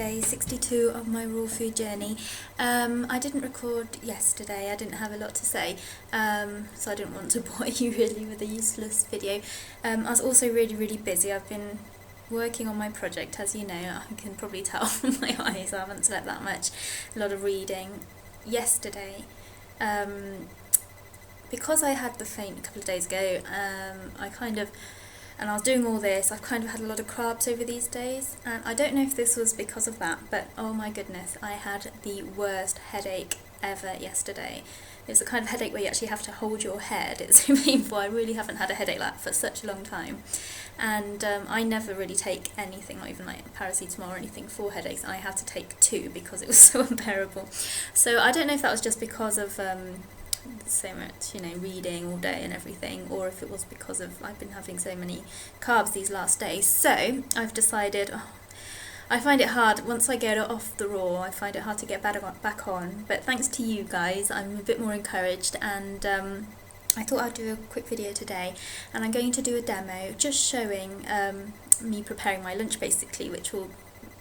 day 62 of my raw food journey. I didn't record yesterday, I didn't have a lot to say, so I didn't want to bore you really with a useless video. I was also really busy. I've been working on my project, as you know. I can probably tell from my eyes, I haven't slept that much. A lot of reading. Yesterday, because I had the faint a couple of days ago, and I was doing all this, I've kind of had a lot of carbs over these days, and I don't know if this was because of that, but oh my goodness, I had the worst headache ever yesterday. It's the kind of headache where you actually have to hold your head. It's so painful. I really haven't had a headache like that for such a long time, and I never really take anything, not even like paracetamol or anything, for headaches. I had to take 2 because it was so unbearable. So I don't know if that was just because of so much, reading all day and everything, or if it was because of I've been having so many carbs these last days. So I've decided, I find it hard, once I get off the raw, I find it hard to get back on, but thanks to you guys, I'm a bit more encouraged, and I thought I'd do a quick video today, and I'm going to do a demo just showing me preparing my lunch basically, which will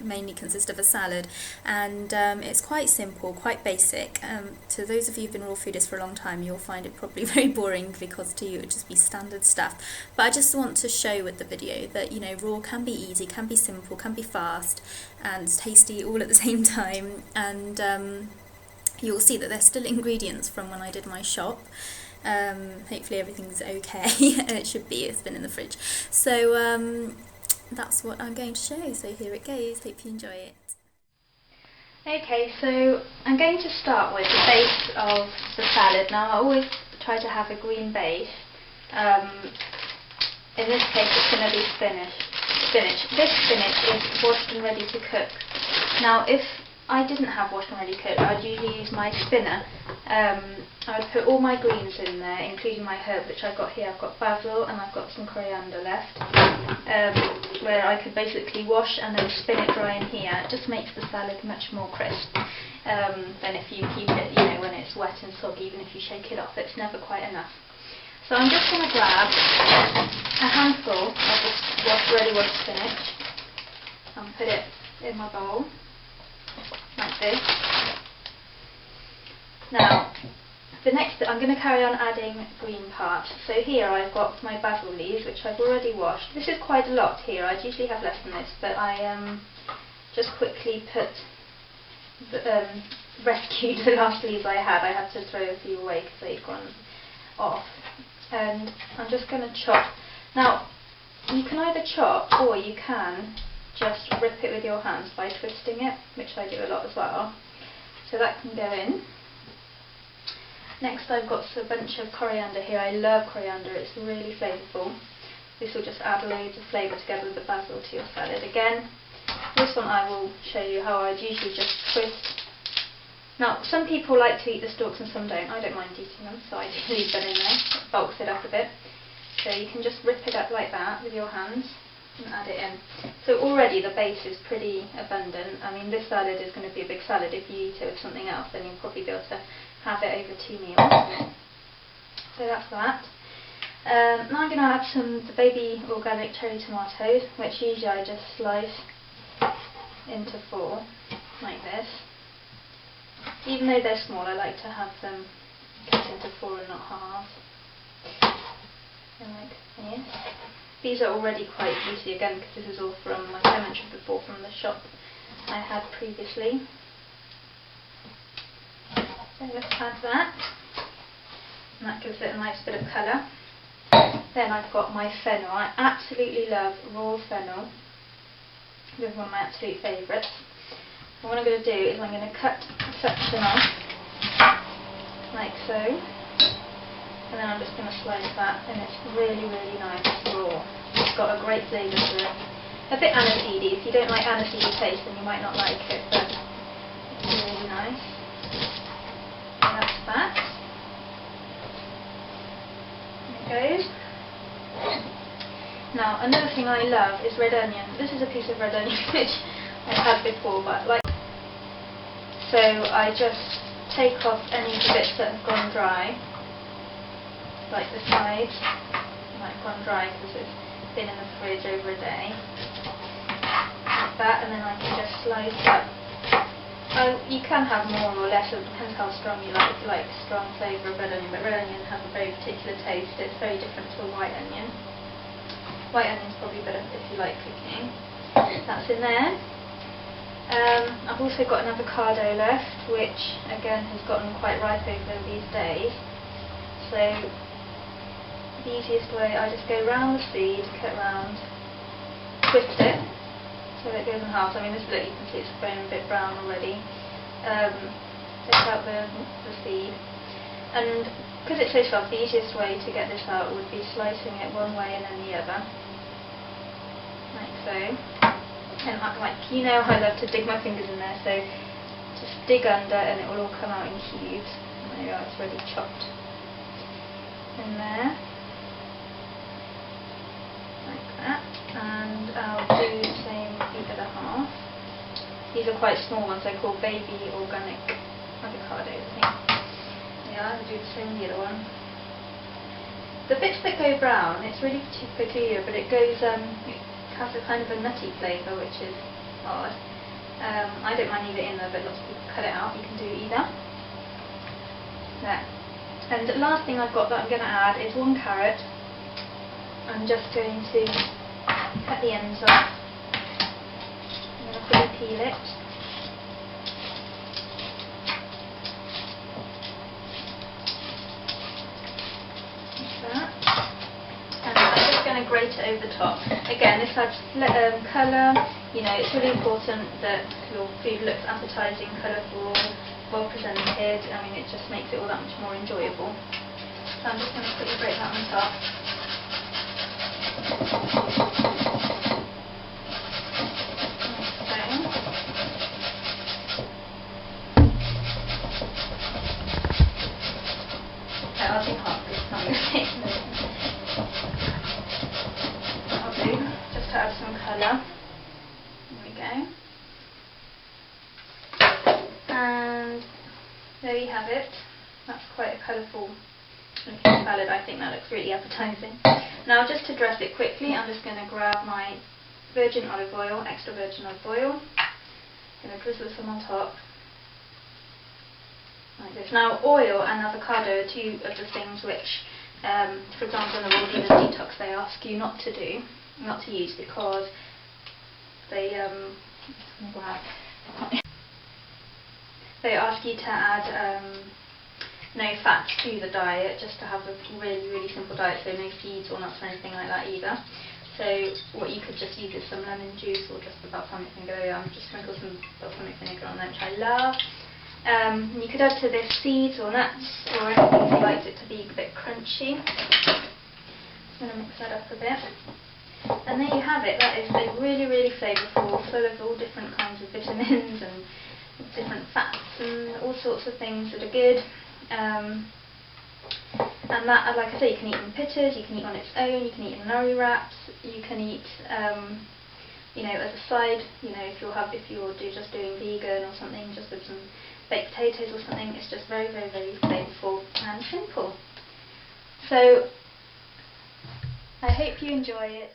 mainly consist of a salad, and it's quite simple, quite basic. To those of you who've been raw fooders for a long time, you'll find it probably very boring, because to you it would just be standard stuff, but I just want to show with the video that raw can be easy, can be simple, can be fast and tasty all at the same time, and you'll see that there's still ingredients from when I did my shop. Hopefully everything's okay. It should be, it's been in the fridge, so that's what I'm going to show, so here it goes. Hope you enjoy it. Okay, so I'm going to start with the base of the salad. Now I always try to have a green base. In this case it's going to be spinach. This spinach is washed and ready to cook. Now if I didn't have washed and ready cooked, I'd usually use my spinner. I would put all my greens in there, including my herbs, which I've got here. I've got basil and I've got some coriander left, where I could basically wash and then spin it dry in here. It just makes the salad much more crisp than if you keep it, when it's wet and soggy. Even if you shake it off, it's never quite enough. So I'm just going to grab a handful of this ready washed spinach and put it in my bowl, like this. Now, the next bit, I'm going to carry on adding green parts. So here I've got my basil leaves, which I've already washed. This is quite a lot here. I'd usually have less than this, but I just quickly rescued the last leaves I had. I had to throw a few away because they'd gone off. And I'm just going to chop. Now, you can either chop, or you can just rip it with your hands by twisting it, which I do a lot as well. So that can go in. Next I've got a bunch of coriander here. I love coriander, it's really flavourful. This will just add loads of flavour together with the basil to your salad. Again, this one I will show you how I'd usually just twist. Now some people like to eat the stalks and some don't. I don't mind eating them, so I leave them in there. It bulks it up a bit. So you can just rip it up like that with your hands and add it in. So already the base is pretty abundant. I mean, this salad is going to be a big salad. If you eat it with something else, then you'll probably be able to have it over 2 meals. So that's that. Now I'm going to add the baby organic cherry tomatoes, which usually I just slice into 4, like this. Even though they're small, I like to have them cut into 4 and not halves. And like this. These are already quite juicy again, because this is all from, like I mentioned before, from the shop I had previously. So let's add that, and that gives it a nice bit of colour. Then I've got my fennel. I absolutely love raw fennel. This is one of my absolute favourites. And what I'm going to do is I'm going to cut a section off, like so, and then I'm just going to slice that, and it's really nice raw. It's got a great flavour to it. A bit aniseedy. If you don't like aniseedy taste, then you might not like it, but it's really nice. That's that. There it goes. Now another thing I love is red onion. This is a piece of red onion which I've had before, but so I just take off any of the bits that have gone dry, like the sides, might have gone dry because it's been in the fridge over a day. like that, and then I can just slice up. You can have more or less, it depends how strong you like. If you like strong flavour of red onion, but red onion has a very particular taste. It's very different to a white onion. White onion's probably better if you like cooking. That's in there. I've also got an avocado left, which again has gotten quite ripe over these days. So the easiest way, I just go round the seed, cut round, twist it, so that it goes in half. I mean, this bit you can see it's going a bit brown already. Take out the seed, and because it's so soft, the easiest way to get this out would be slicing it one way and then the other, like so. And like, you know, I love to dig my fingers in there, so just dig under and it will all come out in cubes. And there you are, it's already chopped in there. Like that, and I'll do the same with the other half. These are quite small ones, they're called baby organic avocados, I think. Yeah, I'll do the same with the other one. The bits that go brown, it's really peculiar, but it goes, it has a kind of a nutty flavour, which is odd. I don't mind either in there, but lots of people cut it out. You can do either. There. And the last thing I've got that I'm going to add is 1 carrot. I'm just going to cut the ends off. I'm going to fully peel it. Like that. And I'm just going to grate it over the top. Again, this adds colour. You know, it's really important that your food looks appetising, colourful, well presented. I mean, it just makes it all that much more enjoyable. So I'm just going to quickly grate that on top. I'll take half this time. That'll do, just to add some colour. There we go. And there you have it. That's quite a colourful looking salad. I think that looks really appetising. Now, just to dress it quickly, I'm just going to grab my virgin olive oil, extra virgin olive oil. I'm going to drizzle some on top. Like this. Now, oil and avocado are two of the things which, for example, in the Raw Leaders Detox, they ask you not to do, not to use, because they they ask you to add no fat to the diet, just to have a really, really simple diet, so no seeds or nuts or anything like that either. So what you could just use is some lemon juice or just the balsamic vinegar. I'm just sprinkle some balsamic vinegar on there, which I love. You could add to this seeds or nuts or anything if you liked it to be a bit crunchy. I'm going to mix that up a bit. And there you have it. That is a really, really flavourful, full of all different kinds of vitamins and different fats and all sorts of things that are good. And that, like I say, you can eat in pittas, you can eat on its own, you can eat in nori wraps, you can eat, you know, as a side. You know, if you're just doing vegan or something, just with some baked potatoes or something. It's just very, very, very flavourful and simple. So I hope you enjoy it.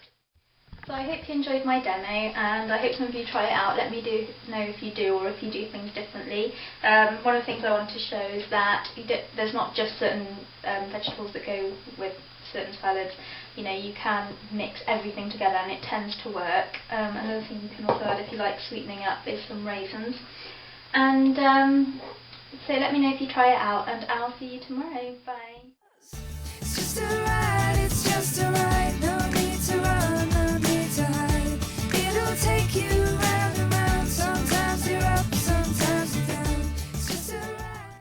So I hope you enjoyed my demo, and I hope some of you try it out. Let me know if you do, or if you do things differently. One of the things I want to show is that there's not just certain vegetables that go with certain salads. You know, you can mix everything together and it tends to work. Another thing you can also add, if you like sweetening up, is some raisins. And so let me know if you try it out, and I'll see you tomorrow. Bye.